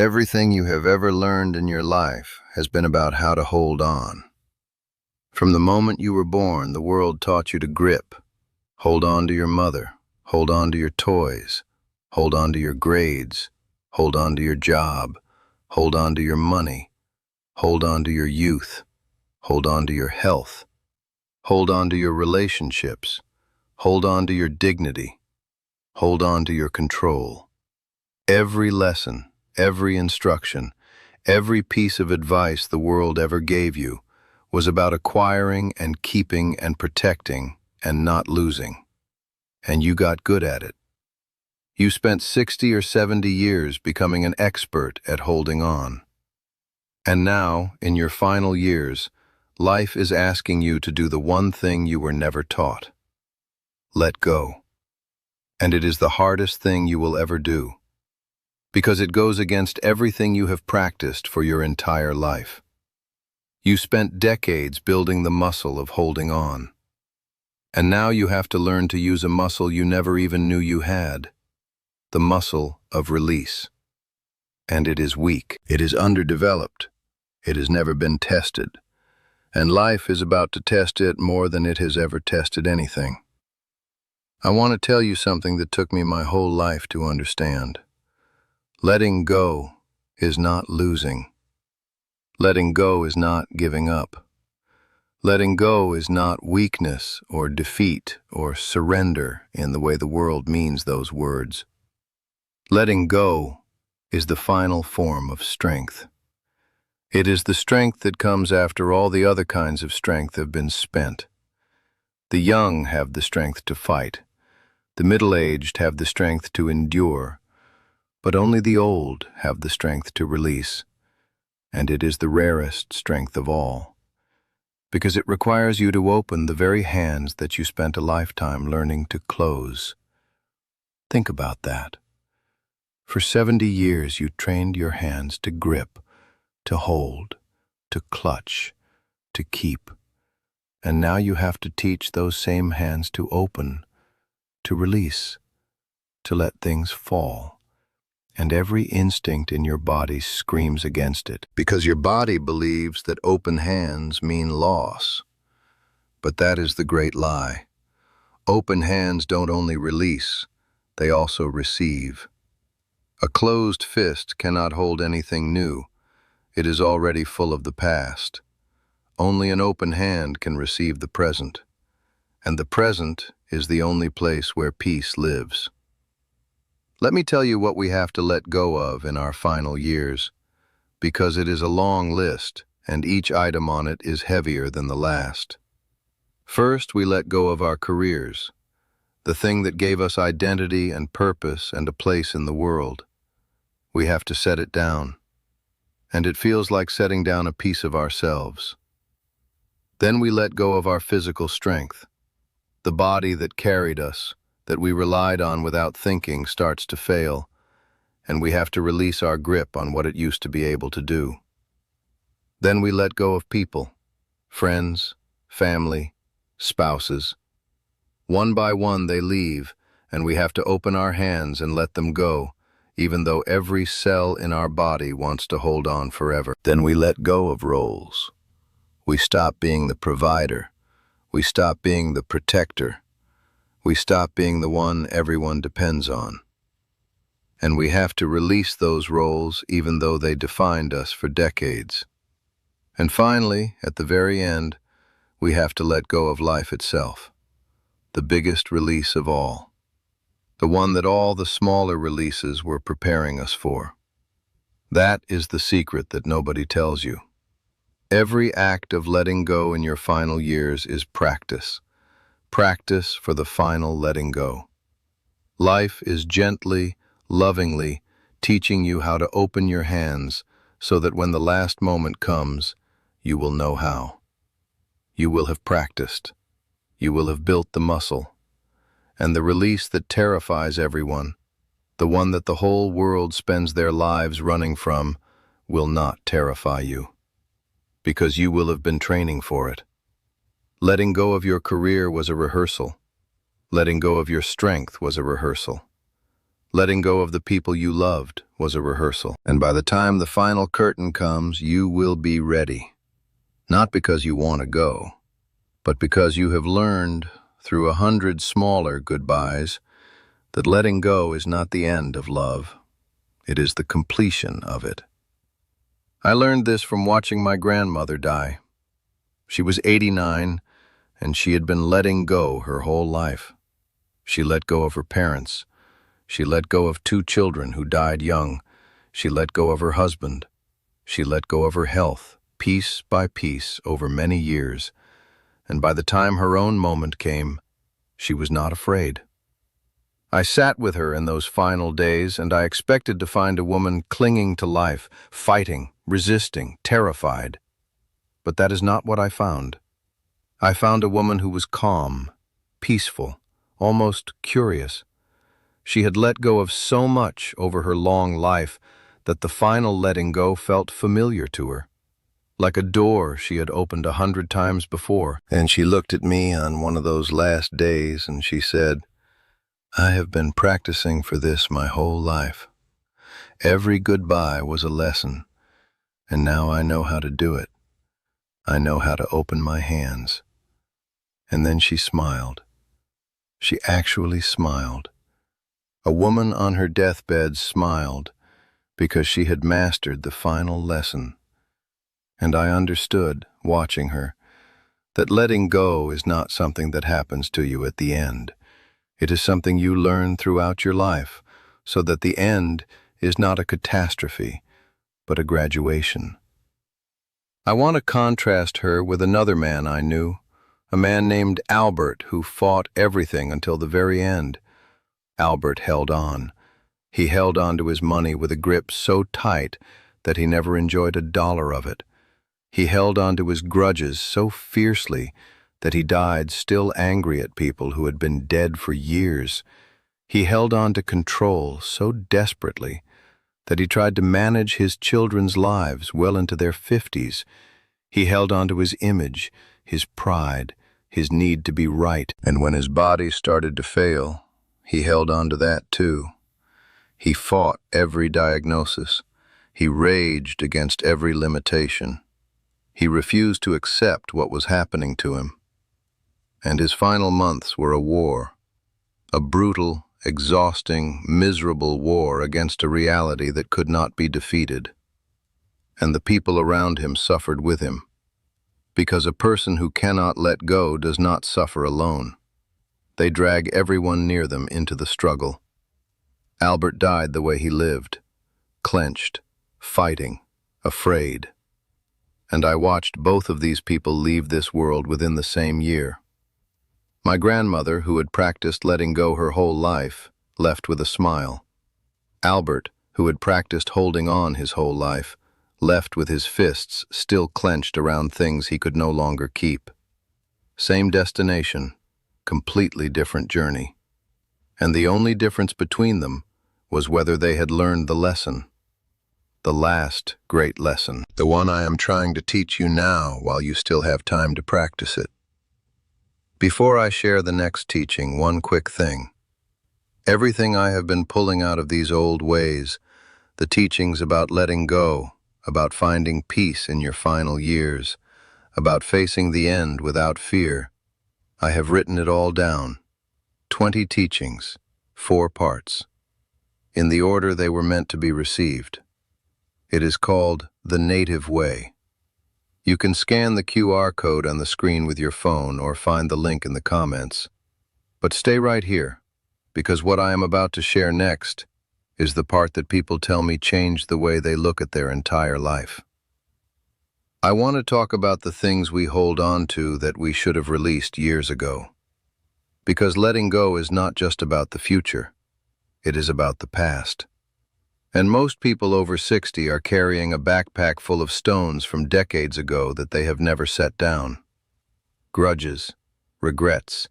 Everything you have ever learned in your life has been about how to hold on. From the moment you were born, the world taught you to grip. Hold on to your mother. Hold on to your toys. Hold on to your grades. Hold on to your job. Hold on to your money. Hold on to your youth. Hold on to your health. Hold on to your relationships. Hold on to your dignity. Hold on to your control. Every lesson, every instruction, every piece of advice the world ever gave you was about acquiring and keeping and protecting and not losing. And you got good at it. You spent 60 or 70 years becoming an expert at holding on. And now, in your final years, life is asking you to do the one thing you were never taught. Let go. And it is the hardest thing you will ever do, because it goes against everything you have practiced for your entire life. You spent decades building the muscle of holding on. And now you have to learn to use a muscle you never even knew you had, the muscle of release. And it is weak. It is underdeveloped. It has never been tested. And life is about to test it more than it has ever tested anything. I want to tell you something that took me my whole life to understand. Letting go is not losing. Letting go is not giving up. Letting go is not weakness or defeat or surrender in the way the world means those words. Letting go is the final form of strength. It is the strength that comes after all the other kinds of strength have been spent. The young have the strength to fight. The middle-aged have the strength to endure. But only the old have the strength to release. And it is the rarest strength of all, because it requires you to open the very hands that you spent a lifetime learning to close. Think about that. For 70 years you trained your hands to grip, to hold, to clutch, to keep. And now you have to teach those same hands to open, to release, to let things fall. And every instinct in your body screams against it, because your body believes that open hands mean loss. But that is the great lie. Open hands don't only release, they also receive. A closed fist cannot hold anything new. It is already full of the past. Only an open hand can receive the present. And the present is the only place where peace lives. Let me tell you what we have to let go of in our final years, because it is a long list, and each item on it is heavier than the last. First, we let go of our careers, the thing that gave us identity and purpose and a place in the world. We have to set it down, and it feels like setting down a piece of ourselves. Then we let go of our physical strength. The body that carried us, that we relied on without thinking, starts to fail, and we have to release our grip on what it used to be able to do. Then we let go of people, friends, family, spouses. One by one they leave, and we have to open our hands and let them go, even though every cell in our body wants to hold on forever. Then we let go of roles. We stop being the provider. We stop being the protector. We stop being the one everyone depends on. And we have to release those roles even though they defined us for decades. And finally, at the very end, we have to let go of life itself, the biggest release of all, the one that all the smaller releases were preparing us for. That is the secret that nobody tells you. Every act of letting go in your final years is practice. Practice for the final letting go. Life is gently, lovingly teaching you how to open your hands so that when the last moment comes, you will know how. You will have practiced. You will have built the muscle. And the release that terrifies everyone, the one that the whole world spends their lives running from, will not terrify you, because you will have been training for it. Letting go of your career was a rehearsal. Letting go of your strength was a rehearsal. Letting go of the people you loved was a rehearsal. And by the time the final curtain comes, you will be ready. Not because you want to go, but because you have learned, through 100 smaller goodbyes, that letting go is not the end of love. It is the completion of it. I learned this from watching my grandmother die. She was 89, and she had been letting go her whole life. She let go of her parents. She let go of 2 children who died young. She let go of her husband. She let go of her health, piece by piece, over many years. And by the time her own moment came, she was not afraid. I sat with her in those final days, and I expected to find a woman clinging to life, fighting, resisting, terrified. But that is not what I found. I found a woman who was calm, peaceful, almost curious. She had let go of so much over her long life that the final letting go felt familiar to her, like a door she had opened 100 times before. And she looked at me on one of those last days and she said, "I have been practicing for this my whole life. Every goodbye was a lesson, and now I know how to do it. I know how to open my hands." And then she smiled. She actually smiled. A woman on her deathbed smiled because she had mastered the final lesson. And I understood, watching her, that letting go is not something that happens to you at the end. It is something you learn throughout your life, so that the end is not a catastrophe, but a graduation. I want to contrast her with another man I knew, a man named Albert who fought everything until the very end. Albert held on. He held on to his money with a grip so tight that he never enjoyed a dollar of it. He held on to his grudges so fiercely that he died still angry at people who had been dead for years. He held on to control so desperately that he tried to manage his children's lives well into their 50s. He held on to his image, his pride, his need to be right. And when his body started to fail, he held on to that too. He fought every diagnosis. He raged against every limitation. He refused to accept what was happening to him. And his final months were a war, a brutal, exhausting, miserable war against a reality that could not be defeated. And the people around him suffered with him, because a person who cannot let go does not suffer alone. They drag everyone near them into the struggle. Albert died the way he lived, clenched, fighting, afraid. And I watched both of these people leave this world within the same year. My grandmother, who had practiced letting go her whole life, left with a smile. Albert, who had practiced holding on his whole life, left with his fists still clenched around things he could no longer keep. Same destination, completely different journey. And the only difference between them was whether they had learned the lesson. The last great lesson, the one I am trying to teach you now while you still have time to practice it. Before I share the next teaching, one quick thing. Everything I have been pulling out of these old ways, the teachings about letting go, about finding peace in your final years, about facing the end without fear, I have written it all down. 20 teachings, 4 parts, in the order they were meant to be received. It is called the Native Way. You can scan the QR code on the screen with your phone or find the link in the comments. But stay right here, because what I am about to share next is the part that people tell me changed the way they look at their entire life. I want to talk about the things we hold on to that we should have released years ago. Because letting go is not just about the future, it is about the past. And most people over 60 are carrying a backpack full of stones from decades ago that they have never set down. Grudges, regrets,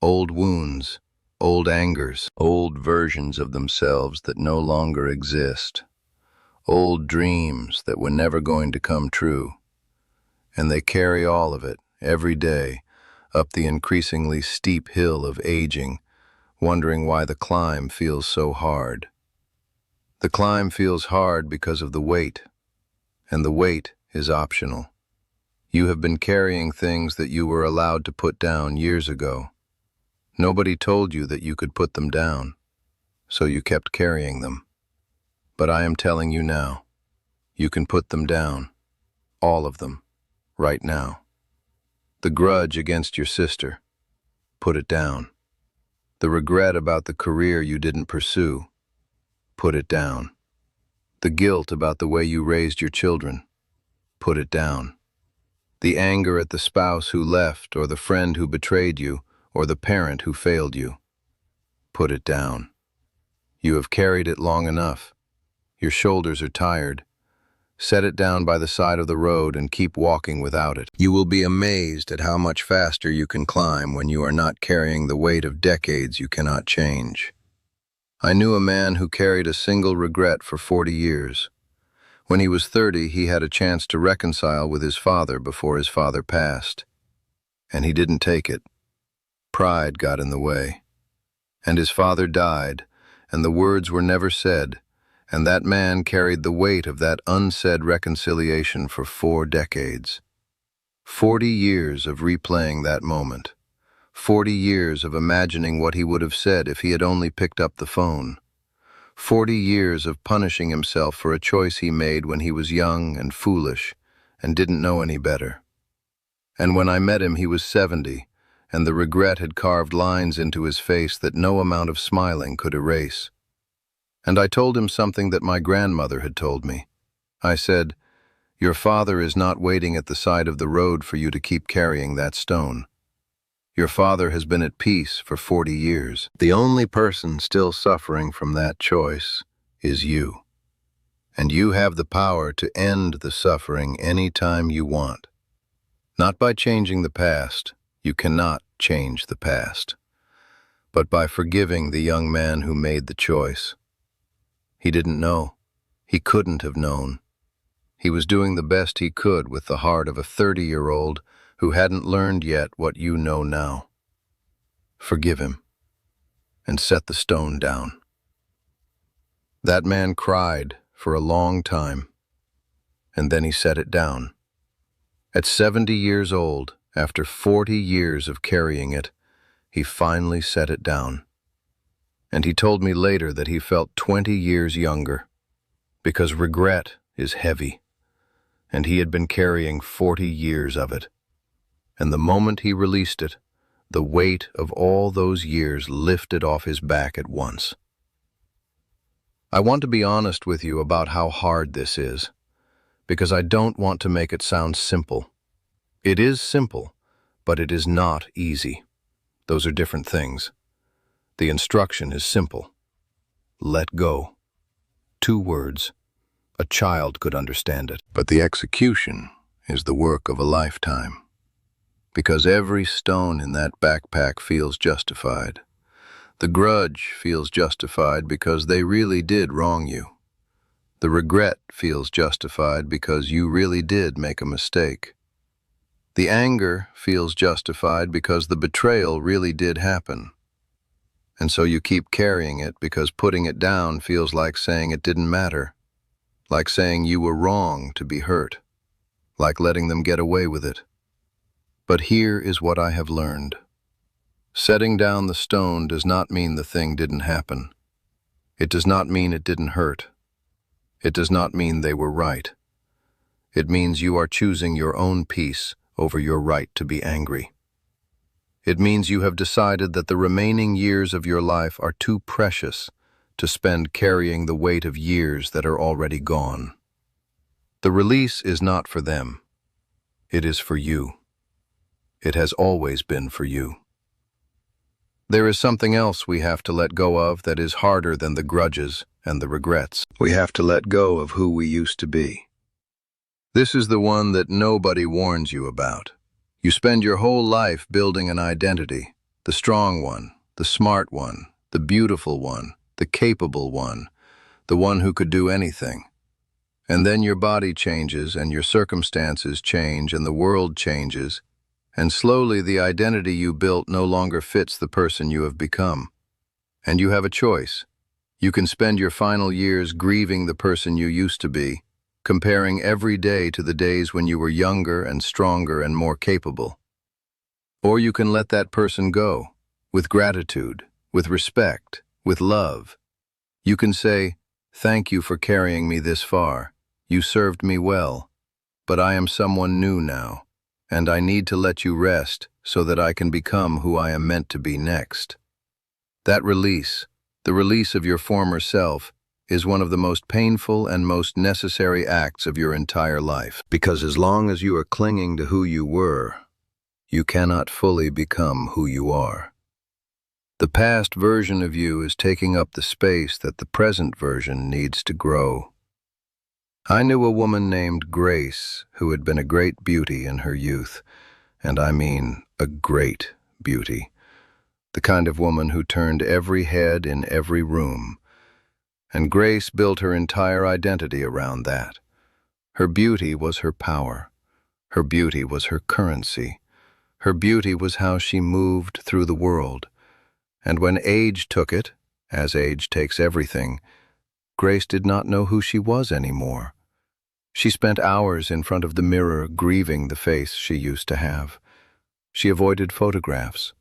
old wounds, old angers, old versions of themselves that no longer exist, old dreams that were never going to come true. And they carry all of it, every day, up the increasingly steep hill of aging, wondering why the climb feels so hard. The climb feels hard because of the weight, and the weight is optional. You have been carrying things that you were allowed to put down years ago. Nobody told you that you could put them down, so you kept carrying them. But I am telling you now, you can put them down, all of them, right now. The grudge against your sister, put it down. The regret about the career you didn't pursue, put it down. The guilt about the way you raised your children, put it down. The anger at the spouse who left, or the friend who betrayed you, or the parent who failed you, put it down. You have carried it long enough. Your shoulders are tired. Set it down by the side of the road and keep walking without it. You will be amazed at how much faster you can climb when you are not carrying the weight of decades you cannot change. I knew a man who carried a single regret for 40 years. When he was 30, he had a chance to reconcile with his father before his father passed. And he didn't take it. Pride got in the way. And his father died, and the words were never said, and that man carried the weight of that unsaid reconciliation for 4 decades. 40 years of replaying that moment. 40 years of imagining what he would have said if he had only picked up the phone. 40 years of punishing himself for a choice he made when he was young and foolish and didn't know any better. And when I met him, he was 70, and the regret had carved lines into his face that no amount of smiling could erase. And I told him something that my grandmother had told me. I said, "Your father is not waiting at the side of the road for you to keep carrying that stone. Your father has been at peace for 40 years. The only person still suffering from that choice is you. And you have the power to end the suffering any time you want. Not by changing the past. You cannot change the past. But by forgiving the young man who made the choice. He didn't know. He couldn't have known. He was doing the best he could with the heart of a 30-year-old who hadn't learned yet what you know now. Forgive him, and set the stone down." That man cried for a long time, and then he set it down. At 70 years old, after 40 years of carrying it, he finally set it down. And he told me later that he felt 20 years younger, because regret is heavy, and he had been carrying 40 years of it. And the moment he released it, the weight of all those years lifted off his back at once. I want to be honest with you about how hard this is, because I don't want to make it sound simple. It is simple, but it is not easy. Those are different things. The instruction is simple. Let go. 2 words. A child could understand it. But the execution is the work of a lifetime. Because every stone in that backpack feels justified. The grudge feels justified because they really did wrong you. The regret feels justified because you really did make a mistake. The anger feels justified because the betrayal really did happen. And so you keep carrying it because putting it down feels like saying it didn't matter, like saying you were wrong to be hurt, like letting them get away with it. But here is what I have learned. Setting down the stone does not mean the thing didn't happen. It does not mean it didn't hurt. It does not mean they were right. It means you are choosing your own peace over your right to be angry. It means you have decided that the remaining years of your life are too precious to spend carrying the weight of years that are already gone. The release is not for them. It is for you. It has always been for you. There is something else we have to let go of that is harder than the grudges and the regrets. We have to let go of who we used to be. This is the one that nobody warns you about. You spend your whole life building an identity, the strong one, the smart one, the beautiful one, the capable one, the one who could do anything. And then your body changes and your circumstances change and the world changes, and slowly the identity you built no longer fits the person you have become. And you have a choice. You can spend your final years grieving the person you used to be, comparing every day to the days when you were younger and stronger and more capable. Or you can let that person go, with gratitude, with respect, with love. You can say, "Thank you for carrying me this far. You served me well, but I am someone new now, and I need to let you rest so that I can become who I am meant to be next." That release, the release of your former self, is one of the most painful and most necessary acts of your entire life. Because as long as you are clinging to who you were, you cannot fully become who you are. The past version of you is taking up the space that the present version needs to grow. I knew a woman named Grace who had been a great beauty in her youth, and I mean a great beauty. The kind of woman who turned every head in every room. And Grace built her entire identity around that. Her beauty was her power. Her beauty was her currency. Her beauty was how she moved through the world. And when age took it, as age takes everything, Grace did not know who she was anymore. She spent hours in front of the mirror grieving the face she used to have. She avoided photographs.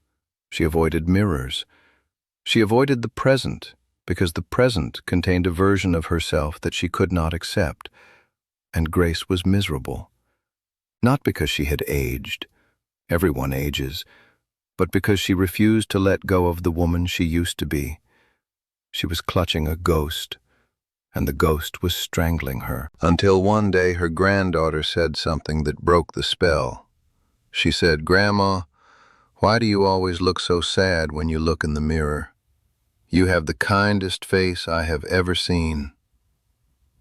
She avoided mirrors. She avoided the present because the present contained a version of herself that she could not accept. And Grace was miserable. Not because she had aged. Everyone ages. But because she refused to let go of the woman she used to be. She was clutching a ghost, and the ghost was strangling her. Until one day her granddaughter said something that broke the spell. She said, "Grandma, why do you always look so sad when you look in the mirror? You have the kindest face I have ever seen."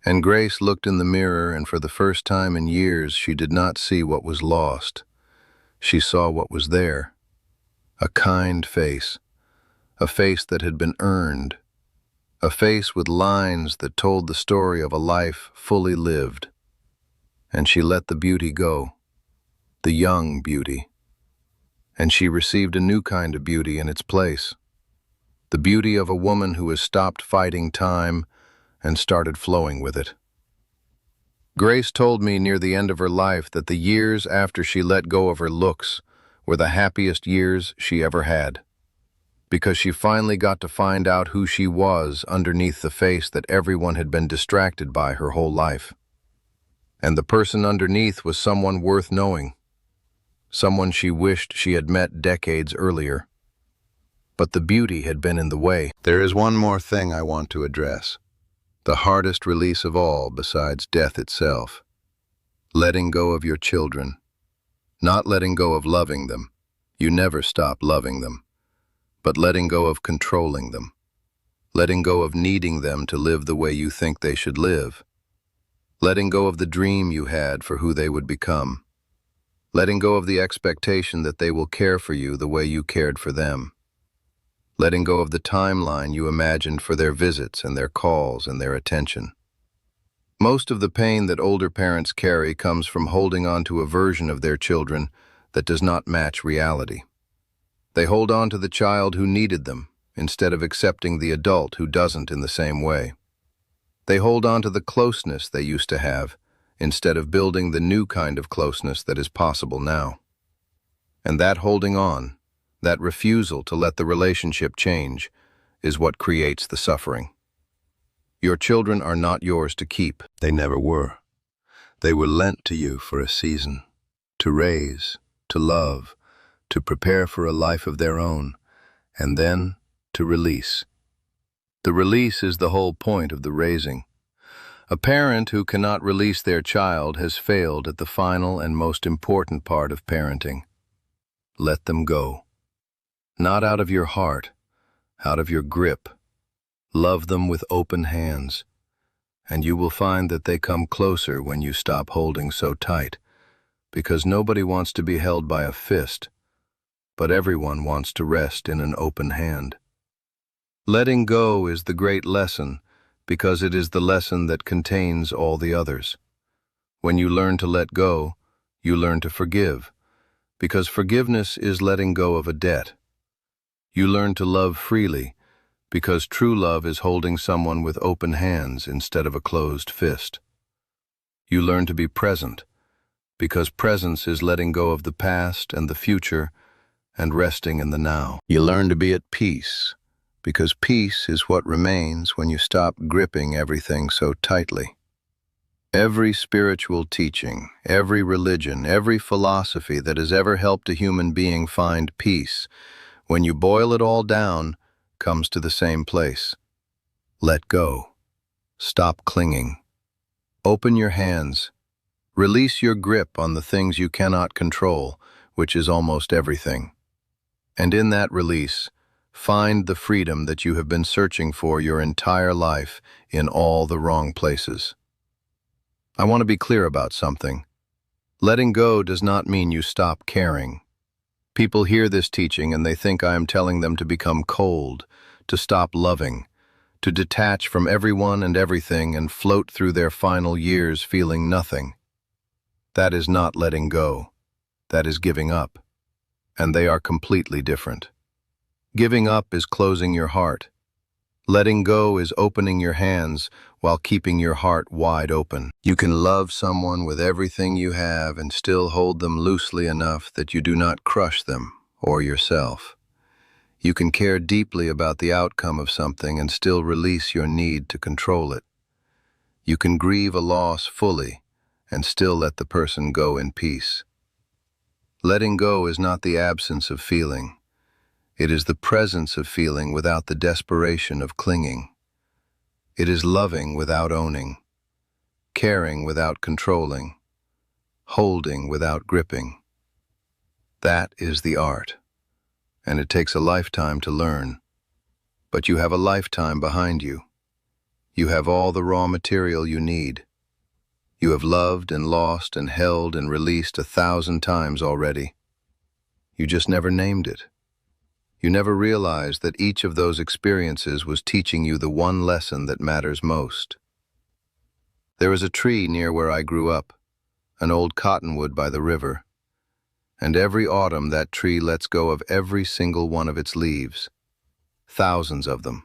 And Grace looked in the mirror, and for the first time in years she did not see what was lost. She saw what was there. A kind face. A face that had been earned. A face with lines that told the story of a life fully lived. And she let the beauty go. The young beauty. And she received a new kind of beauty in its place. The beauty of a woman who has stopped fighting time and started flowing with it. Grace told me near the end of her life that the years after she let go of her looks were the happiest years she ever had, because she finally got to find out who she was underneath the face that everyone had been distracted by her whole life. And the person underneath was someone worth knowing, someone she wished she had met decades earlier. But the beauty had been in the way. There is one more thing I want to address. The hardest release of all besides death itself. Letting go of your children. Not letting go of loving them. You never stop loving them. But letting go of controlling them. Letting go of needing them to live the way you think they should live. Letting go of the dream you had for who they would become. Letting go of the expectation that they will care for you the way you cared for them. Letting go of the timeline you imagined for their visits and their calls and their attention. Most of the pain that older parents carry comes from holding on to a version of their children that does not match reality. They hold on to the child who needed them instead of accepting the adult who doesn't in the same way. They hold on to the closeness they used to have instead of building the new kind of closeness that is possible now. And that holding on, that refusal to let the relationship change, is what creates the suffering. Your children are not yours to keep. They never were. They were lent to you for a season, to raise, to love, to prepare for a life of their own, and then to release. The release is the whole point of the raising. A parent who cannot release their child has failed at the final and most important part of parenting. Let them go. Not out of your heart, out of your grip. Love them with open hands, and you will find that they come closer when you stop holding so tight, because nobody wants to be held by a fist, but everyone wants to rest in an open hand. Letting go is the great lesson, because it is the lesson that contains all the others. When you learn to let go, you learn to forgive, because forgiveness is letting go of a debt. You learn to love freely, because true love is holding someone with open hands instead of a closed fist. You learn to be present, because presence is letting go of the past and the future and resting in the now. You learn to be at peace, because peace is what remains when you stop gripping everything so tightly. Every spiritual teaching, every religion, every philosophy that has ever helped a human being find peace, when you boil it all down, comes to the same place. Let go. Stop clinging. Open your hands. Release your grip on the things you cannot control, which is almost everything. And in that release, find the freedom that you have been searching for your entire life in all the wrong places. I want to be clear about something. Letting go does not mean you stop caring. People hear this teaching and they think I am telling them to become cold, to stop loving, to detach from everyone and everything and float through their final years feeling nothing. That is not letting go. That is giving up. And they are completely different. Giving up is closing your heart. Letting go is opening your hands while keeping your heart wide open. You can love someone with everything you have and still hold them loosely enough that you do not crush them or yourself. You can care deeply about the outcome of something and still release your need to control it. You can grieve a loss fully and still let the person go in peace. Letting go is not the absence of feeling. It is the presence of feeling without the desperation of clinging. It is loving without owning, caring without controlling, holding without gripping. That is the art, and it takes a lifetime to learn. But you have a lifetime behind you. You have all the raw material you need. You have loved and lost and held and released 1,000 times already. You just never named it. You never realized that each of those experiences was teaching you the one lesson that matters most. There is a tree near where I grew up, an old cottonwood by the river, and every autumn that tree lets go of every single one of its leaves, thousands of them.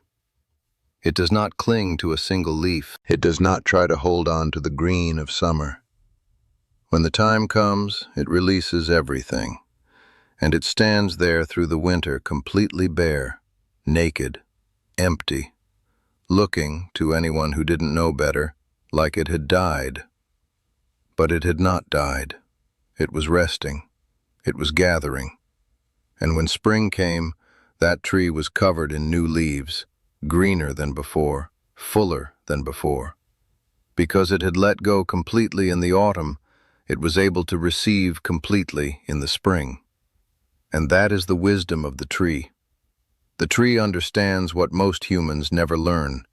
It does not cling to a single leaf. It does not try to hold on to the green of summer. When the time comes, it releases everything. And it stands there through the winter completely bare, naked, empty, looking, to anyone who didn't know better, like it had died. But it had not died. It was resting. It was gathering. And when spring came, that tree was covered in new leaves, greener than before, fuller than before. Because it had let go completely in the autumn, it was able to receive completely in the spring. And that is the wisdom of the tree. The tree understands what most humans never learn.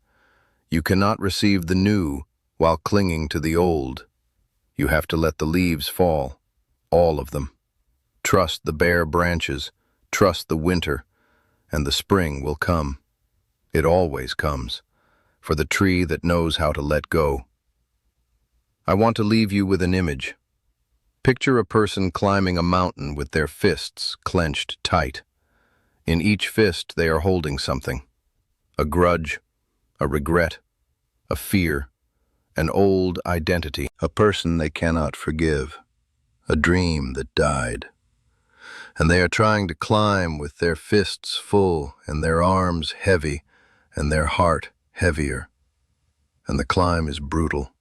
You cannot receive the new while clinging to the old. You have to let the leaves fall, all of them. Trust the bare branches, trust the winter, and the spring will come. It always comes, for the tree that knows how to let go. I want to leave you with an image. Picture a person climbing a mountain with their fists clenched tight. In each fist they are holding something. A grudge, a regret, a fear, an old identity, a person they cannot forgive, a dream that died. And they are trying to climb with their fists full and their arms heavy and their heart heavier. And the climb is brutal.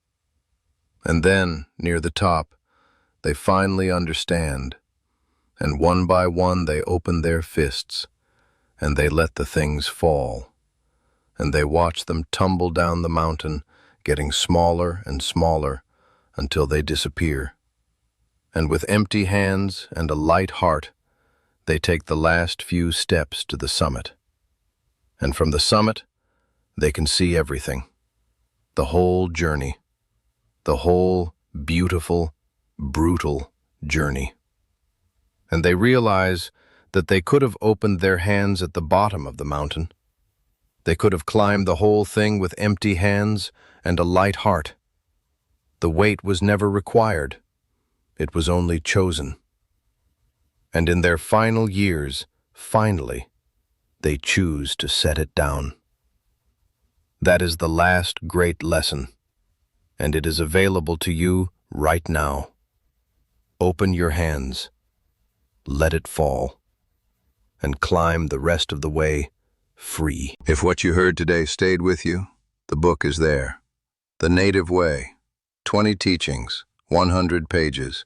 And then, near the top, they finally understand, and one by one they open their fists, and they let the things fall, and they watch them tumble down the mountain, getting smaller and smaller until they disappear. And with empty hands and a light heart, they take the last few steps to the summit. And from the summit, they can see everything, the whole journey, the whole beautiful, brutal journey. And they realize that they could have opened their hands at the bottom of the mountain. They could have climbed the whole thing with empty hands and a light heart. The weight was never required. It was only chosen. And in their final years, finally, they choose to set it down. That is the last great lesson, and it is available to you right now. Open your hands, let it fall, and climb the rest of the way free. If what you heard today stayed with you, the book is there. The Native Way, 20 teachings, 100 pages,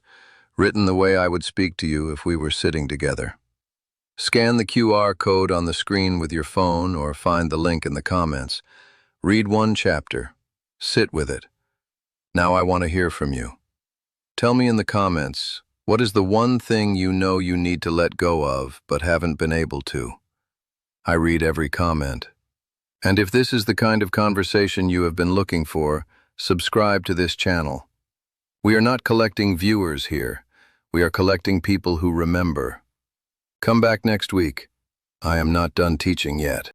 written the way I would speak to you if we were sitting together. Scan the QR code on the screen with your phone or find the link in the comments. Read one chapter. Sit with it. Now I want to hear from you. Tell me in the comments, what is the one thing you know you need to let go of but haven't been able to? I read every comment. And if this is the kind of conversation you have been looking for, subscribe to this channel. We are not collecting viewers here. We are collecting people who remember. Come back next week. I am not done teaching yet.